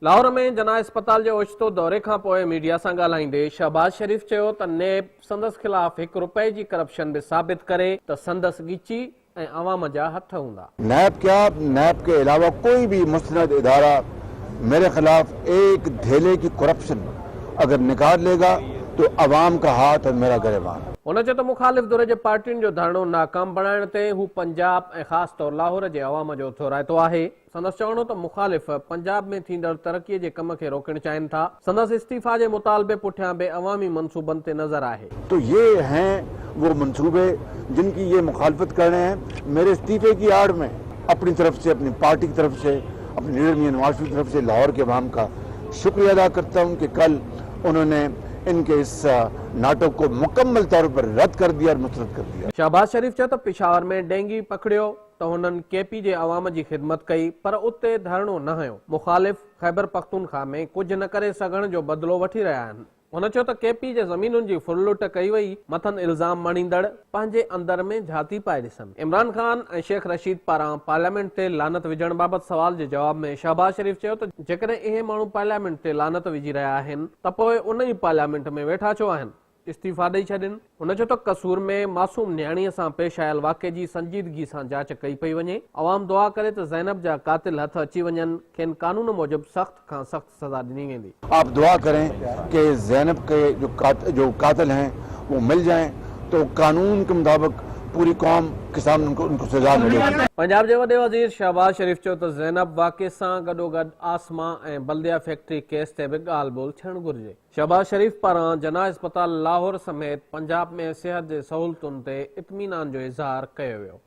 लाहौर में जना अस्पताल के ओचितो दौरे खां पोइ मीडिया से ॻाल्हाईंदे शहबाज शरीफ चयो त नेब संदस खिलाफ ₹1 की करप्शन भी साबित करे त संदस ॻिची ऐं अवाम जा हथ हूंदा। नैब क्या, नैब के अलावा कोई भी मुस्तनद इदारा मेरे खिलाफ एक धेले की करप्शन अगर निकाल लेगा तो अवाम का हाथ और मेरा गिरबान। उन चयो त मुखालिफ धुर जे पार्टियुनि जो धरणो नाकाम बणाइण ते हू पंजाब ऐं ख़ासि तौर लाहौर जे अवाम जो थोराइतो आहे। संदसि चवणो त मुखालिफ पंजाब में थींदड़ तरक़ीअ जे कम खे रोकणु चाहिनि था। संदसि इस्तीफ़ा जे मुतालबे पुठियां बि अवामी मनसूबनि ते नज़र आहे। तो ये हैं वो मंसूबे जिनकी ये मुखालफत कर रहे हैं। मेरे इस्तीफे की आड़ में अपनी तरफ से, अपनी पार्टी की तरफ से, अपने लीडर मियां नवाज शरीफ की तरफ से लाहौर के अवाम का शुक्रिया अदा करता हूँ कि कल उन्होंने इनके इस नाटक को मुकम्मल तौर पर रद्द कर दिया और मुस्तरद कर दिया। शहबाज शरीफ चयो त पिशावर में डेंगी पकड़ियो त हुननि केपी जे अवाम जी ख़िदमत कई पर उते धरणो न हयो। मुखालिफ ख़ैबर पख्तूनख्वा में कुछ न करे सघण जो बदिलो वठी रहिया आहिनि। हुन चयो त केपी जे ज़मीनुनि जी फुरलुट कई वई, मथनि इल्ज़ाम मणींदड़ पंहिंजे अंदर में झाती पाए ॾिसनि। इमरान खान ऐं शेख रशीद पारां पार्लियामेंट ते लानत विझण बाबति सवाल जे जवाब में शहबाज शरीफ चयो त जेकॾहिं इहे माण्हू पार्लियामेंट ते लानत विझी रहिया आहिनि त पोइ उन ई पार्लियामेंट में वेठा छो आहिनि, इस्तीफ़ा ॾेई छॾनि। हुन चयो त कसूर में मासूम न्याणीअ सां पेश आयल वाक़े जी संजीदगी सां जांच कई पई वञे। अवाम दुआ करे त ज़ैनब जा कातिल हथ अची वञनि, खेनि कानून मूजिब सख़्त खां सख़्त सज़ा ॾिनी वेंदी। आप दुआ करें कि ज़ैनब के जो कातिल हैं वो मिल जाएं तो कानून के मुताबिक पूरी कौम के सामने उनको सजा मिलेगी। पंजाब जे वॾे वज़ीर शहबाज शरीफ चयो त ज़ैनब वाक़े सां गॾोगॾु आसमा ऐं बल्दिया फैक्ट्री केस ते बि ॻाल्हि ॿोल थियणु घुरिजे। शहबाज शरीफ पारां जना अस्पताल लाहौर समेत पंजाब में सिहत जे सहूलतुनि ते इत्मीनान जो इज़हार कयो वियो।